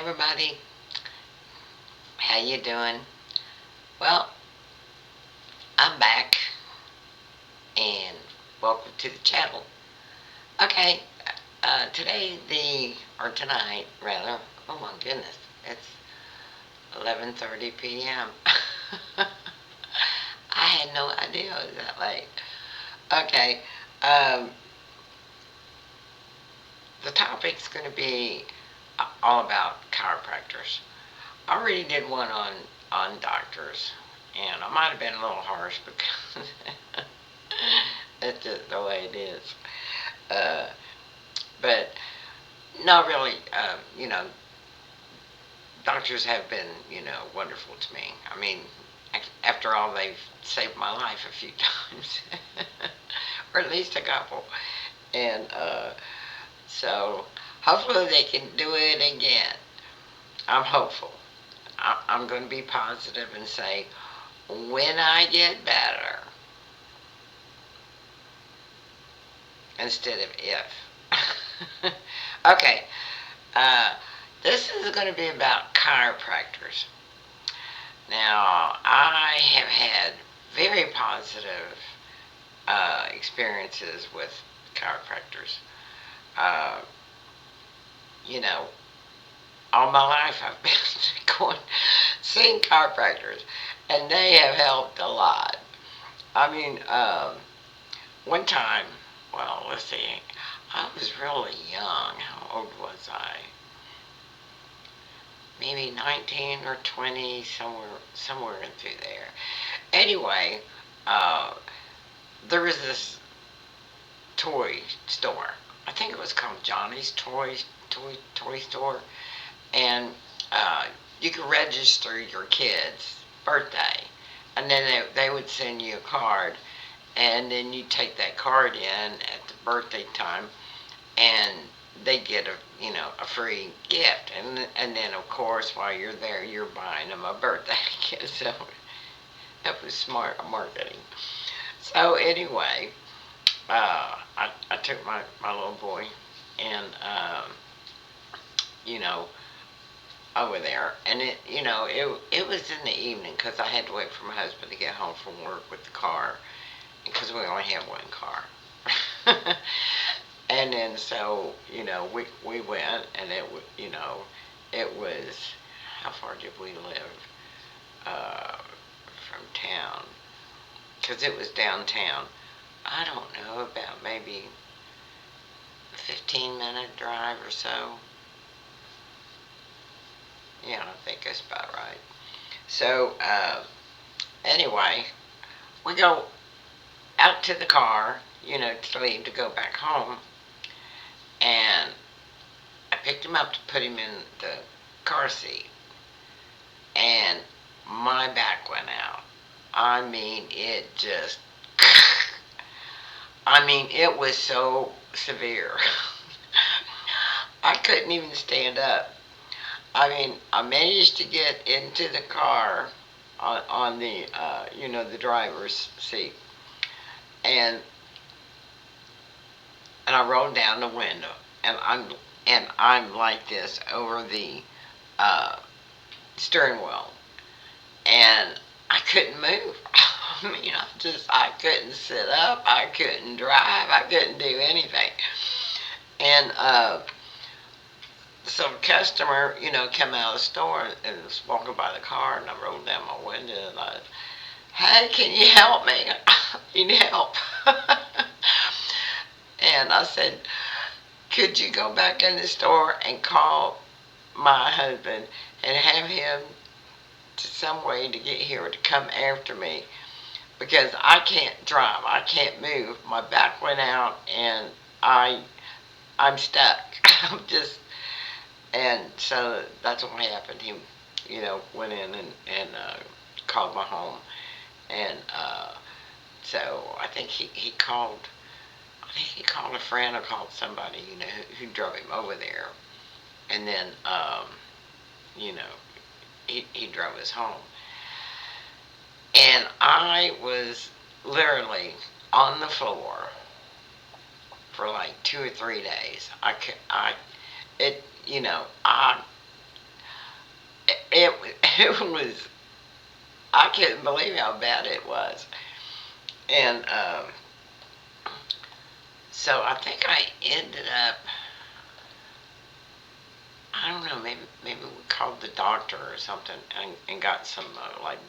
everybody, how you doing? Well, I'm back and welcome to the channel. Okay, today or tonight rather, oh my goodness, it's 11:30 p.m. I had no idea it was that late. Okay, um, the topic's going to be all about chiropractors. I already did one on doctors, and I might have been a little harsh because it's just the way it is. Uh, but not really. Doctors have been, wonderful to me. I mean, after all, they've saved my life a few times, or at least a couple. And so hopefully they can do it again. I'm hopeful. I'm going to be positive and say, when I get better, instead of if. Okay, uh, this is going to be about chiropractors. Now, I have had very positive experiences with chiropractors. Uh, you know, all my life I've been going seeing chiropractors, and they have helped a lot. I mean, one time, well, let's see, I was really young. How old was I? Maybe 19 or 20, somewhere in through there. Anyway, uh, there was this toy store. I think it was called Johnny's Toy Store, and you could register your kid's birthday, and then they would send you a card, and then you take that card in at the birthday time, and they get a free gift, and then of course while you're there you're buying them a birthday gift. So that was smart marketing. So anyway, I took my little boy and you know over there, and it was in the evening because I had to wait for my husband to get home from work with the car because we only have one car. And then so we went, and it was, how far did we live uh, from town? Because it was downtown. I don't know, about maybe a 15-minute drive or so. Yeah, I think that's about right. So anyway, we go out to the car, to leave to go back home, and I picked him up to put him in the car seat, and my back went out. I mean, it just, I mean, it was so severe. I couldn't even stand up. I mean, I managed to get into the car on the, the driver's seat, and I rolled down the window, and I'm like this over the uh, steering wheel, and I couldn't move. I mean, I couldn't sit up, I couldn't drive, I couldn't do anything. And so a customer, came out of the store and was walking by the car, and I rolled down my window and I, hey, can you help me? I need help. And I said, could you go back in the store and call my husband and have him to some way to get here to come after me, because I can't drive, I can't move, my back went out, and I'm stuck. I'm just, and so that's what happened. He, went in and called my home, and so I think he called. I think he called a friend or called somebody, who drove him over there, and then you know, he drove us home. And I was literally on the floor for like 2 or 3 days. I could, I, it, I It was, I couldn't believe how bad it was. And so I think I ended up, I don't know, maybe we called the doctor or something and got some like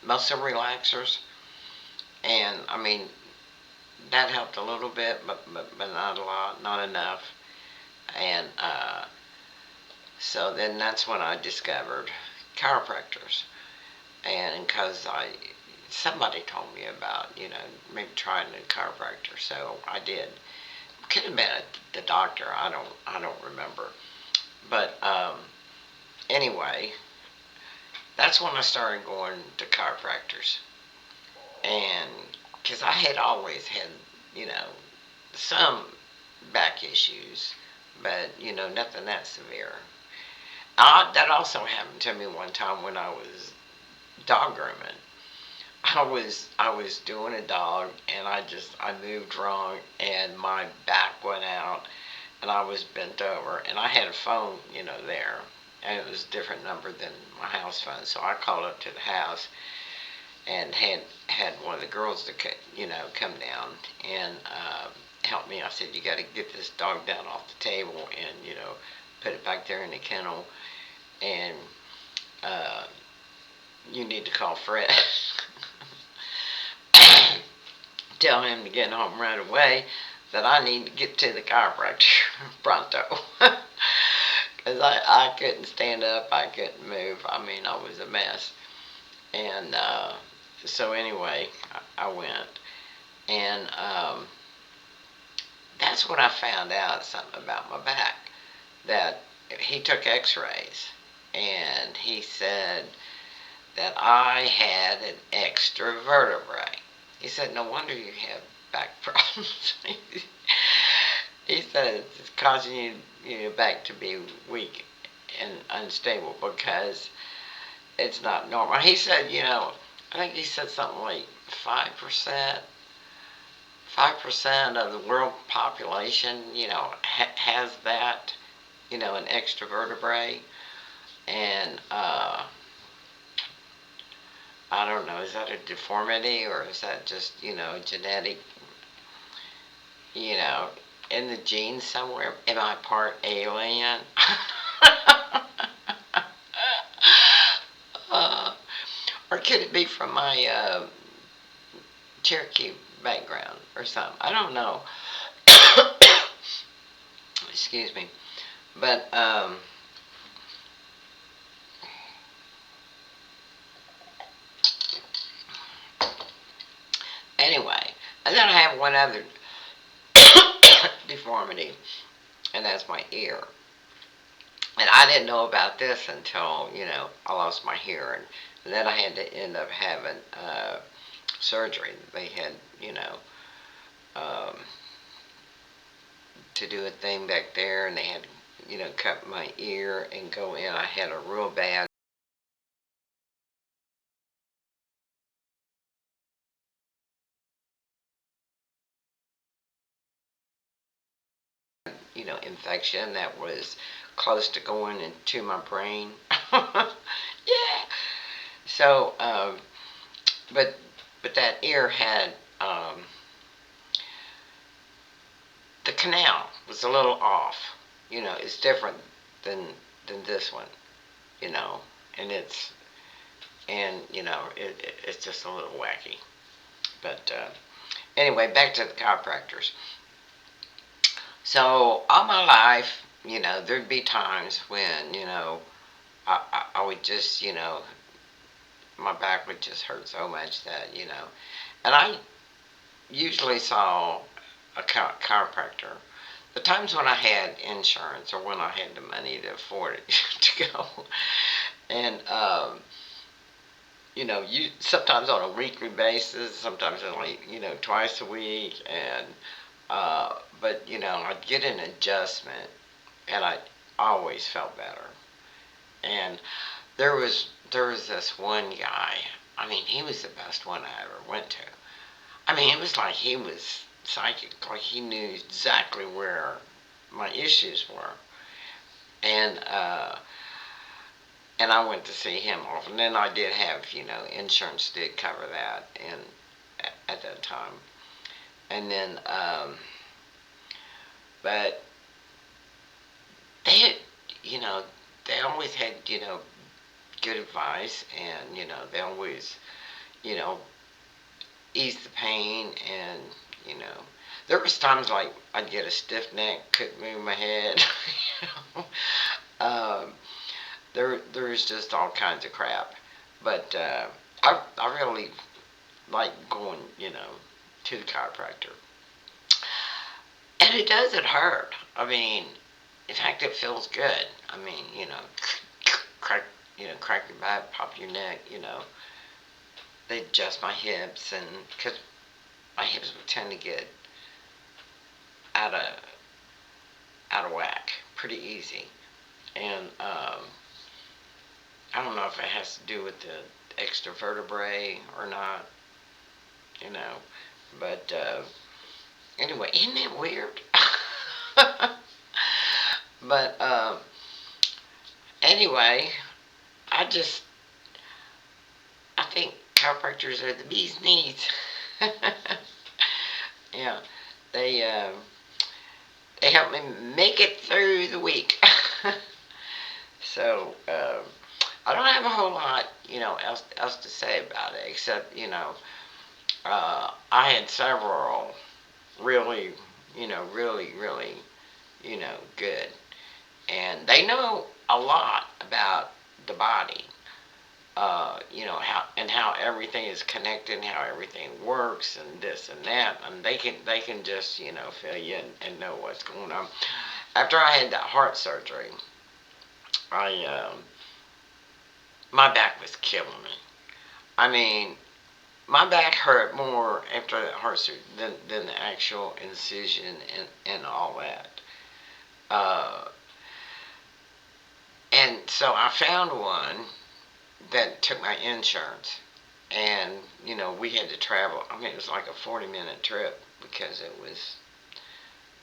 muscle relaxers. And I mean, that helped a little bit, but not a lot, not enough. And so then that's when I discovered chiropractors. And because somebody told me about, maybe trying a chiropractor, so I did. Could have been the doctor. I don't remember. But anyway, that's when I started going to chiropractors, and because I had always had, you know, some back issues, but nothing that severe. That also happened to me one time when I was dog grooming. I was doing a dog, and I moved wrong, and my back went out, and I was bent over, and I had a phone, there, and it was a different number than my house phone. So I called up to the house and had one of the girls to come down and help me. I said, "You got to get this dog down off the table and put it back there in the kennel, and uh, you need to call Fred." Tell him to get home right away, that I need to get to the chiropractor pronto. Because I couldn't stand up, I couldn't move. I mean, I was a mess. And so anyway, I went. And that's when I found out something about my back. That he took x-rays, and he said that I had an extra vertebrae. He said, "No wonder you have back problems." He said it's causing your back to be weak and unstable because it's not normal. He said, I think he said something like 5%, 5% of the world population, has that, an extra vertebrae. And I don't know, is that a deformity, or is that just, genetic, you know, in the genes somewhere? Am I part alien? uh, or could it be from my Cherokee background or something? I don't know. Excuse me. But anyway, and then I have one other deformity, and that's my ear. And I didn't know about this until, I lost my hearing. And then I had to end up having surgery. They had, um, to do a thing back there, and they had, cut my ear and go in. I had a real bad, infection that was close to going into my brain. Yeah. So, but that ear had the canal was a little off. It's different than this one. You know, and it's just a little wacky. But anyway, back to the chiropractors. So all my life, there'd be times when I would just my back would just hurt so much that and I usually saw a chiropractor. The times when I had insurance or when I had the money to afford it to go, and you sometimes on a weekly basis, sometimes only twice a week, and but I'd get an adjustment, and I always felt better. And there was this one guy. I mean, he was the best one I ever went to. I mean, it was like he was psychic, like he knew exactly where my issues were. And and I went to see him often. And then I did have, insurance did cover that, and at that time. And then, but they had, you know, they always had, good advice, and they always, you know, eased the pain, and you know, there was times like I'd get a stiff neck, couldn't move my head. you know. Um, there was just all kinds of crap, but I really like going, to the chiropractor, and it doesn't hurt. I mean, in fact, it feels good. I mean, crack, crack your back, pop your neck. They adjust my hips, and because my hips would tend to get out of out of whack pretty easy, and I don't know if it has to do with the extra vertebrae or not, you know. But anyway, isn't it weird? but anyway, I just I think chiropractors are the bee's knees. yeah, they they help me make it through the week. so I don't have a whole lot, else to say about it, except I had several really, really, good, and they know a lot about the body. How everything is connected, and how everything works, and this and that, and they can just fill you in and know what's going on. After I had that heart surgery, I my back was killing me. I mean, my back hurt more after that heart surgery than the actual incision and all that. Uh, and so I found one that took my insurance, and we had to travel. I mean, it was like a 40-minute trip because it was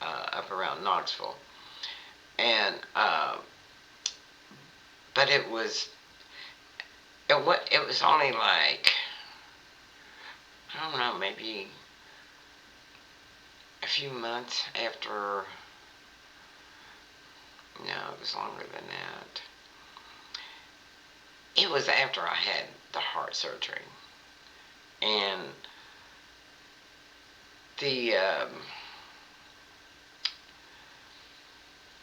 up around Knoxville, and but it was only like, I don't know, maybe a few months after. No, it was longer than that. It was after I had the heart surgery, and the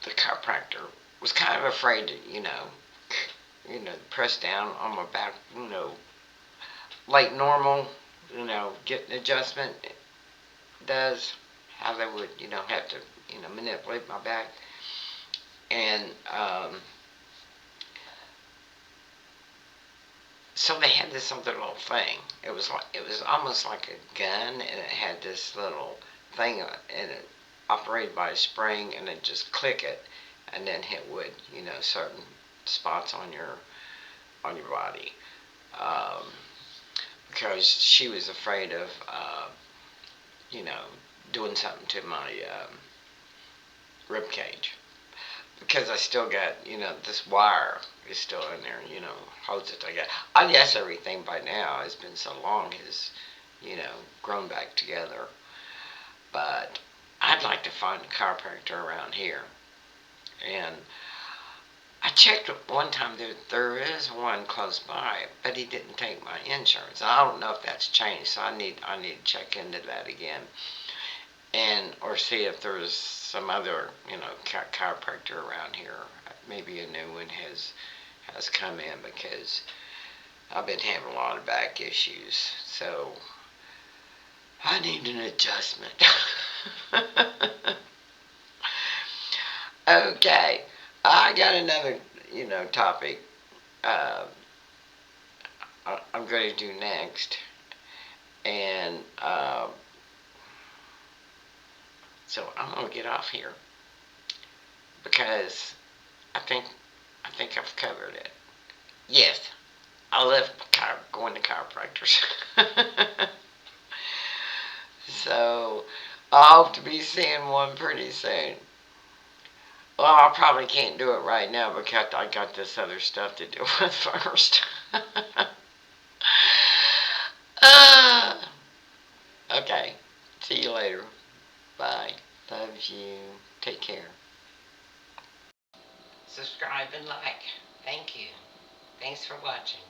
the chiropractor was kind of afraid to, press down on my back, like normal, get an adjustment does, how they would, have to, manipulate my back. And so they had this other little thing. It was almost like a gun, and it had this little thing, and it operated by a spring, and it just click it, and then hit wood, certain spots on your body, um, because she was afraid of, you know, doing something to my rib cage, because I still got, this wire is still in there, holds it together. I guess everything by now, it's been so long, has, grown back together. But I'd like to find a chiropractor around here. And I checked one time, there is one close by, but he didn't take my insurance. I don't know if that's changed, so I need to check into that again, and or see if there's some other chiropractor around here. Maybe a new one has come in, because I've been having a lot of back issues, so I need an adjustment. Okay, I got another topic uh, I'm going to do next, and so I'm going to get off here, because I think I think I've covered it. Yes, I love going to chiropractors. So I hope to be seeing one pretty soon. Well, I probably can't do it right now because I got this other stuff to deal with first. uh, okay. See you later. Bye. Love you. Take care. Subscribe and like. Thank you. Thanks for watching.